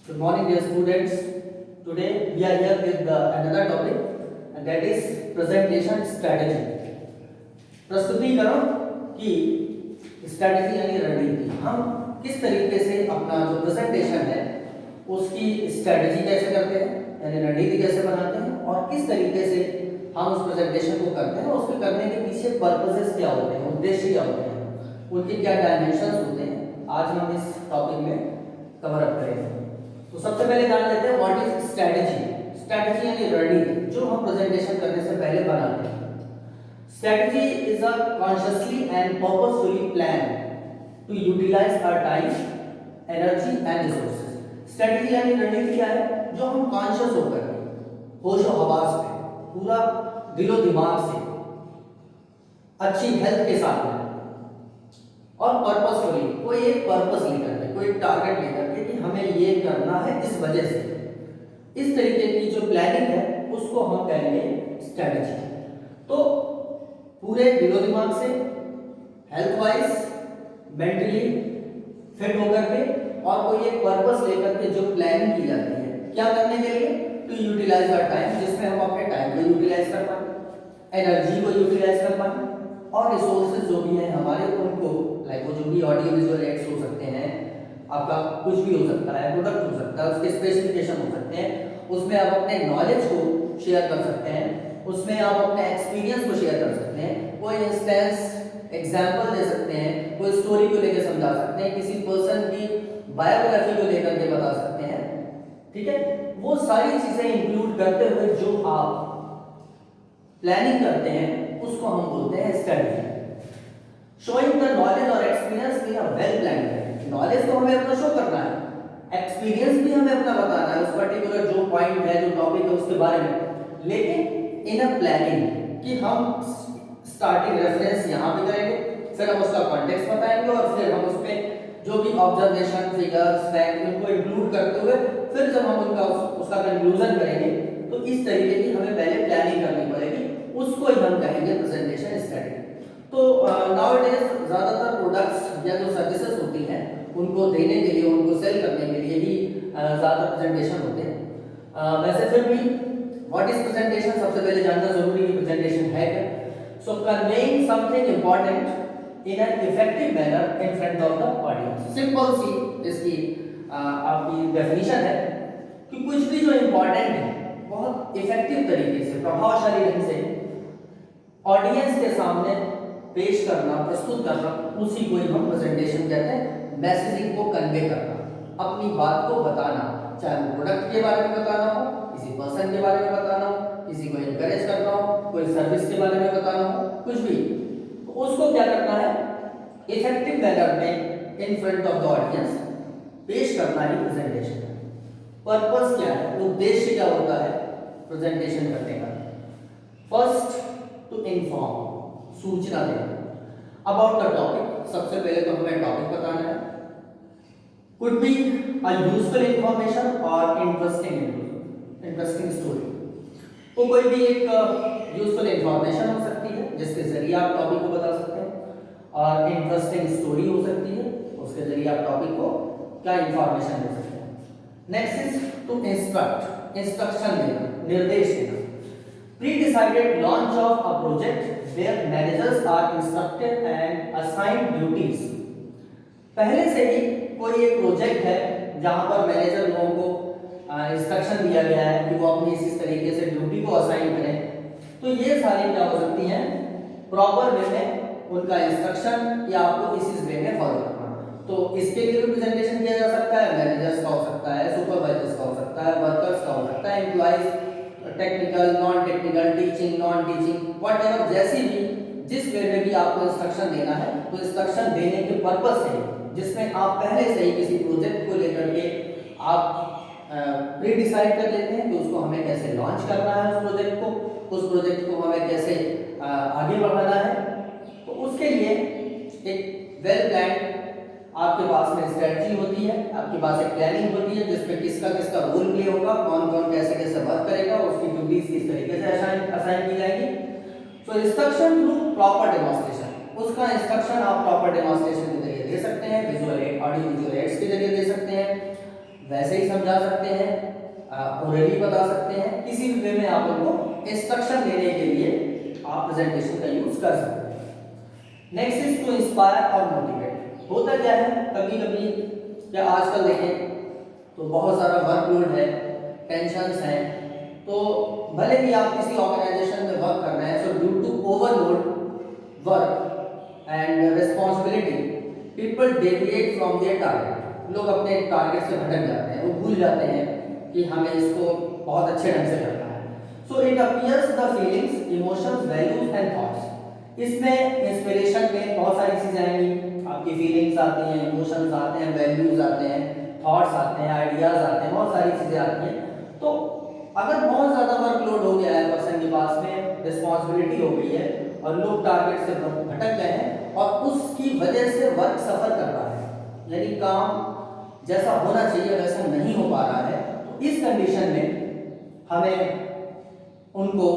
Good morning, dear students. Today we are here with another topic, and that is presentation strategy. प्रस्तुतिकरण की strategy यानी रणनीति, हम किस तरीके से अपना जो प्रेजेंटेशन है उसकी स्ट्रैटेजी कैसे करते हैं यानी रणनीति कैसे बनाते हैं और किस तरीके से हम उस प्रेजेंटेशन को करते हैं, उसके करने के पीछे पर्पसेस क्या होते हैं, उद्देश्य क्या होते हैं, उनके क्या डायमेंशंस होते हैं, आज हम इस टॉपिक में कवर अप करेंगे। तो सबसे पहले जान लेते हैं व्हाट इज स्ट्रैटेजी। स्ट्रैटेजी यानी रणनीति जो हम प्रेजेंटेशन करने से पहले बनाते हैं। Strategy is a consciously and purposefully plan to utilize our time, energy and resources. Strategy यानी रणनीति क्या है जो हम कॉन्शियस होकर होश और हवास में पूरा दिलो दिमाग से अच्छी हेल्थ के साथ में और पर्पसफुली कोई एक पर्पस लेकर के कोई टारगेट लेकर के कि हमें ये करना है इस वजह से, इस तरीके की जो प्लानिंग है उसको हम कहेंगे स्ट्रेटजी। तो पूरे दिलो दिमाग से हेल्थ वाइज मेंटली फिट होकर के और कोई एक पर्पस लेकर के जो प्लानिंग की जाती है क्या करने के लिए, टू यूटिलाइज आवर टाइम, जिसमें हम अपने टाइम को यूटिलाइज कर पाए, एनर्जी को यूटिलाइज कर पाए और रिसोर्सेज जो भी हैं हमारे उनको लाइक वो जो भी ऑडियो विजुअल एड्स हो सकते हैं, आपका कुछ भी हो सकता है, प्रोडक्ट हो सकता है, उसके स्पेसिफिकेशन हो सकते हैं, उसमें आप अपने नॉलेज को शेयर कर सकते हैं, उसमें आप अपने एक्सपीरियंस को शेयर कर सकते हैं, कोई इंस्टेंस एग्जांपल दे सकते हैं, कोई स्टोरी को लेकर समझा सकते हैं, किसी पर्सन की बायोग्राफी को लेकर के बता सकते हैं। ठीक है, वो सारी चीजें इंक्लूड करते हुए जो आप प्लानिंग करते हैं उसको हम बोलते हैं स्ट्रेटजी। शोइंग द नॉलेज और experience in a well planned way. Knowledge तो हमें अपना शो करना है, एक्सपीरियंस भी हमें अपना बताना है उस पर्टिकुलर जो पॉइंट है, जो टॉपिक है उसके बारे में, लेकिन इन अ प्लानिंग कि हम स्टार्टिंग रेफरेंस यहाँ पे करेंगे, फिर हम उसका कॉन्टेक्स्ट बताएंगे और फिर हम उसमें जो भी ऑब्जर्वेशन, फिगर्स, फैक्ट उनको इंक्लूड करते हुए फिर जब हम उनका उसका कंक्लूजन करेंगे तो इस तरीके की हमें पहले प्लानिंग करनी पड़ेगी, उसको ही हम कहेंगे प्रेजेंटेशन स्ट्रेटजी। तो नाउअडेज ज्यादातर प्रोडक्ट्स या जो सर्विसेज होती हैं उनको देने के लिए, उनको सेल करने के लिए ही ज्यादा प्रेजेंटेशन होते हैं। वैसे फिर भी व्हाट इज प्रेजेंटेशन, सबसे पहले जानना जरूरी है प्रेजेंटेशन है क्या। So conveying something important in an effective manner in front of the audience. Simple सी इसकी आपकी डेफिनेशन है कि कुछ भी जो इंपॉर्टेंट है बहुत इफेक्टिव तरीके से, प्रभावशाली ढंग से ऑडियंस के सामने पेश करना, प्रस्तुत करना, उसी को ही हम प्रेजेंटेशन कहते हैं। मैसेजिंग को कन्वे करना, अपनी बात को बताना, चाहे वो प्रोडक्ट के बारे में बताना हो, किसी पर्सन के बारे में बताना हो, किसी को एनकरेज करना हो, कोई सर्विस के बारे में बताना हो, कुछ भी, तो उसको क्या करना है, इफेक्टिव मैनर में इन फ्रंट ऑफ द ऑडियंस पेश करना ही प्रेजेंटेशन है। पर्पस क्या है, उद्देश्य क्या होता है प्रेजेंटेशन करने का। फर्स्ट, टू इन्फॉर्म, सूचना देना अबाउट द टॉपिक। सबसे पहले तो हमें टॉपिक बताना है, could be a useful information और इंटरेस्टिंग स्टोरी। तो कोई भी एक यूजफुल इंफॉर्मेशन हो सकती है जिसके जरिए आप टॉपिक को बता सकते हैं, और इंटरेस्टिंग स्टोरी हो सकती है उसके जरिए आप टॉपिक को क्या इंफॉर्मेशन दे सकते हैं। Next is to instruct, instruction देना, निर्देश देना। Pre-decided launch of a project where managers are instructed and assigned duties। पहले से ही कोई एक प्रोजेक्ट है जहां पर मैनेजर लोगों को इंस्ट्रक्शन दिया गया है कि वो अपनी इस तरीके से ड्यूटी को असाइन करें, तो ये सारी क्या हो सकती हैं, प्रॉपर वे में उनका इंस्ट्रक्शन या आपको इस वे में फॉलो करना। तो इसके लिए प्रेजेंटेशन किया जा सकता है, मैनेजर्स का हो सकता है, सुपरवाइजर्स का हो सकता है, वर्कर्स का हो सकता है, employees, technical, non technical, teaching, non teaching, whatever, जैसी भी जिस वे में भी आपको इंस्ट्रक्शन देना है, तो इंस्ट्रक्शन देने के पर्पस से जिसमें आप पहले से ही किसी प्रोजेक्ट को लेकर के आप प्री डिसाइड कर लेते हैं कि उसको हमें कैसे लॉन्च करना है, उस प्रोजेक्ट को हमें कैसे आगे बढ़ाना है, तो उसके लिए एक वेल प्लान्ड आपके पास में स्ट्रेटजी होती है, आपके पास एक प्लानिंग होती है जिसमें किसका किसका रोल प्ले होगा, कौन कौन कैसे कैसे वर्क करेगा, उसकी ड्यूटीज किस तरीके से असाइन की जाएगी। So instruction through proper demonstration, उसका इंस्ट्रक्शन आप प्रॉपर डेमोंस्ट्रेशन के जरिए दे सकते हैं, visual add, audio visual aids के जरिए दे सकते हैं, वैसे ही समझा सकते हैं, ओरली बता सकते हैं, किसी भी वे में आप उनको इंस्ट्रक्शन देने के लिए आप प्रेजेंटेशन का यूज कर सकते हैं। नेक्स्ट इज टू इंस्पायर और मोटिवेट। होता क्या है, कभी कभी क्या आजकल देखें तो बहुत सारा वर्कलोड है, टेंशन्स हैं, तो भले ही आप किसी ऑर्गेनाइजेशन में वर्क कर रहे हैं, so due to overload work and responsibility people deviate from their target. लोग अपने टारगेट से भटक जाते हैं, वो भूल जाते हैं कि हमें इसको बहुत अच्छे ढंग से करना है। So it appears the feelings, emotions, values and thoughts. इसमें इंस्पिरेशन में बहुत सारी चीजें आएंगी, आपकी फीलिंग्स आती हैं, इमोशंस आते हैं, वैल्यूज आते हैं, थॉट्स आते हैं, आइडियाज आते हैं, बहुत सारी चीजें आती हैं। तो अगर बहुत ज्यादा वर्कलोड हो गया है पर्सन के पास में, रिस्पॉन्सिबिलिटी हो गई है और लोग टारगेट से भटक गए हैं और उसकी वजह से वर्क सफर कर रहा है, यानी काम जैसा होना चाहिए वैसा नहीं हो पा रहा है, तो इस कंडीशन में हमें उनको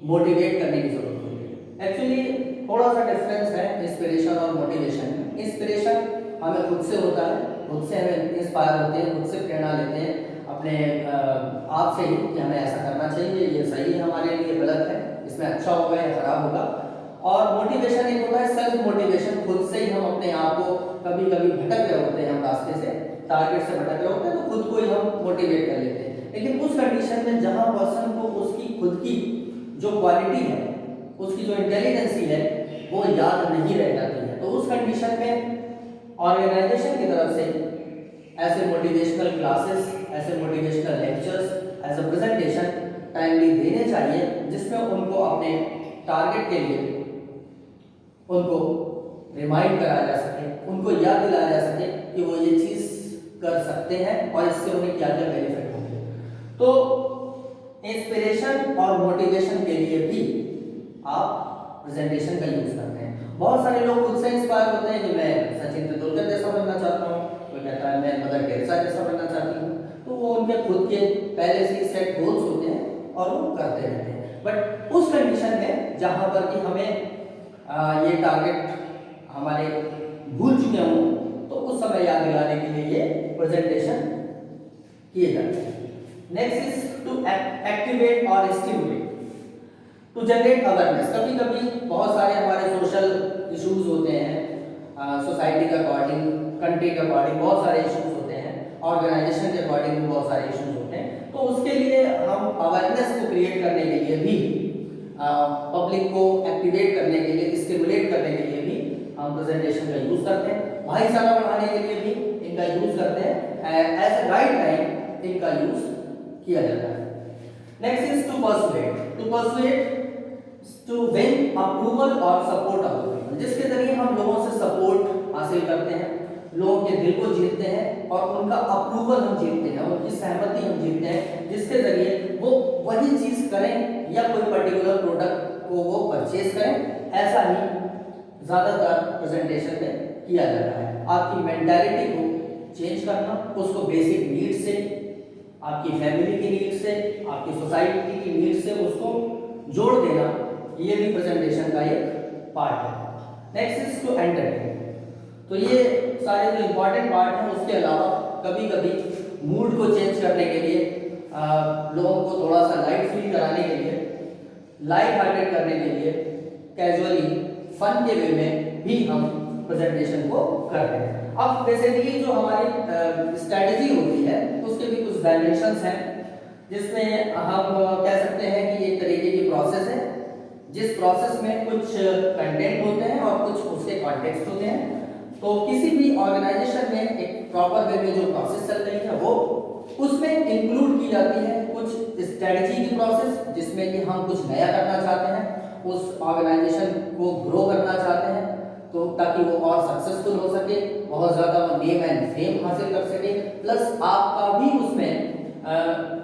मोटिवेट करने की जरूरत होती है। एक्चुअली थोड़ा सा डिफरेंस है इंस्पिरेशन और मोटिवेशन में। इंस्पिरेशन हमें खुद से होता है, खुद से हमें इंस्पायर होते हैं, खुद से प्रेरणा लेते हैं अपने आप से ही कि हमें ऐसा करना चाहिए, ये सही है हमारे लिए, गलत है, इसमें अच्छा होगा या खराब होगा। और मोटिवेशन एक होता है सेल्फ मोटिवेशन, खुद से ही हम अपने आप को, कभी कभी भटक रहे होते हैं हम रास्ते से, टारगेट से भटक रहे होते हैं, तो खुद को ही हम मोटिवेट कर लेते हैं। लेकिन उस कंडीशन में जहां पर्सन को उसकी खुद की जो क्वालिटी है, उसकी जो इंटेलिजेंसी है वो याद नहीं रह जाती है, तो उस कंडीशन में ऑर्गेनाइजेशन की तरफ से ऐसे मोटिवेशनल क्लासेस, ऐसे motivational lectures, as a presentation timely देने चाहिए, जिसमें उनको अपने टारगेट के लिए उनको रिमाइंड कराया जा सके, उनको याद दिलाया जा सके कि वो ये चीज कर सकते हैं और इससे उन्हें क्या क्या बेनिफिट होंगे। तो इंस्पिरेशन और मोटिवेशन के लिए भी आप प्रेजेंटेशन का यूज करते हैं। बहुत सारे लोग खुद से इंस्पायर होते हैं कि मैं सचिन तेंदुलकर जैसा बनना चाहता हूँ, कोई कहता है मैं मदर टेरेसा जैसा बनना चाहती हूँ, तो वो उनके खुद के पहले से सेट गोल्स होते हैं और वो करते रहते हैं। बट उस कंडीशन में जहां पर कि हमें ये टारगेट हमारे भूल चुके हों, तो उस समय याद दिलाने के लिए ये प्रेजेंटेशन किए जाते हैं। नेक्स्ट इज टू एक्टिवेट और स्टिमुलेट टू जनरेट अवेयरनेस। कभी कभी बहुत सारे हमारे सोशल इश्यूज होते हैं, सोसाइटी के अकॉर्डिंग, कंट्री के अकॉर्डिंग बहुत सारे इश्यूज होते हैं, ऑर्गेनाइजेशन के अकॉर्डिंग भी बहुत सारे इश्यूज होते हैं, तो उसके लिए हम अवेयरनेस को क्रिएट करने के लिए भी, पब्लिक को एक्टिवेट करने के लिए, स्टिमुलेट करने के लिए भी हम प्रेजेंटेशन का यूज करते हैं। भाईचारा बढ़ाने के लिए भी इनका यूज करते हैं, एज अ राइट टाइम इनका यूज किया जाता है। Next is to persuade to win approval और सपोर्ट ऑफ पीपल, जिसके जरिए हम लोगों से सपोर्ट हासिल करते हैं, लोगों के दिल को जीतते हैं और उनका अप्रूवल हम जीतते हैं, उनकी सहमति हम जीतते हैं, जिसके जरिए वो वही चीज करें या कोई पर्टिकुलर प्रोडक्ट को वो परचेज करें। ऐसा ही ज्यादातर प्रेजेंटेशन में किया जाता है। आपकी मेंटालिटी को चेंज करना, उसको बेसिक नीड से, आपकी फैमिली की नीड से, आपकी सोसाइटी की नीड से उसको जोड़ देना, ये भी प्रेजेंटेशन का एक पार्ट है। Next is to entertain. तो ये सारे जो इंपॉर्टेंट पार्ट हैं, उसके अलावा कभी कभी मूड को चेंज करने के लिए, लोगों को थोड़ा सा लाइट फील कराने के लिए, लाइट हार्टेड करने के लिए, कैजुअली फन के वे में भी हम प्रेजेंटेशन को करते हैं। अब बेसिकली जो हमारी स्ट्रेटजी होती है उसके भी कुछ डायमेंशंस हैं, जिसमें हम कह सकते हैं कि एक तरीके की प्रोसेस है, जिस प्रोसेस में कुछ कंटेंट होते हैं और कुछ उसके कॉन्टेक्स्ट होते हैं। तो किसी भी ऑर्गेनाइजेशन में एक प्रॉपर वे में जो प्रोसेस चल रही है वो उसमें इंक्लूड की जाती है कुछ स्ट्रेटजी की प्रोसेस, जिसमें कि हम कुछ नया करना चाहते हैं, उस ऑर्गेनाइजेशन को ग्रो करना चाहते हैं, तो ताकि वो और सक्सेसफुल हो सके, बहुत ज़्यादा वो नेम एंड फेम हासिल कर सके, प्लस आपका भी उसमें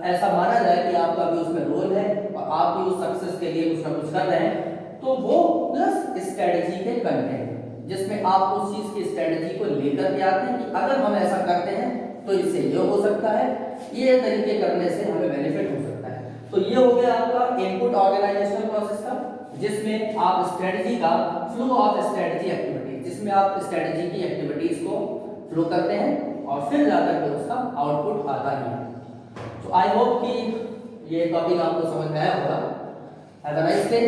ऐसा माना जाए कि आपका भी उसमें रोल है और आप भी उस सक्सेस के लिए कुछ ना कुछ कर रहे हैं। तो वो प्लस स्ट्रेटजी के कंटेंट, जिसमें आप उस चीज की स्ट्रेटजी को लेकर के आते हैं कि अगर हम ऐसा करते हैं तो इससे ये हो सकता है, ये तरीके करने से हमें बेनिफिट हो सकता है। तो ये हो गया आपका इनपुट ऑर्गेनाइजेशनल प्रोसेस का, जिसमें आप स्ट्रेटजी का फ्लो ऑफ स्ट्रेटजी एक्टिविटी, जिसमें आप स्ट्रेटजी की एक्टिविटीज को फ्लो करते हैं और फिर जाकर के उसका आउटपुट आता है। तो आई होप कि ये टॉपिक आपको समझ में आया होगा। Have a nice day.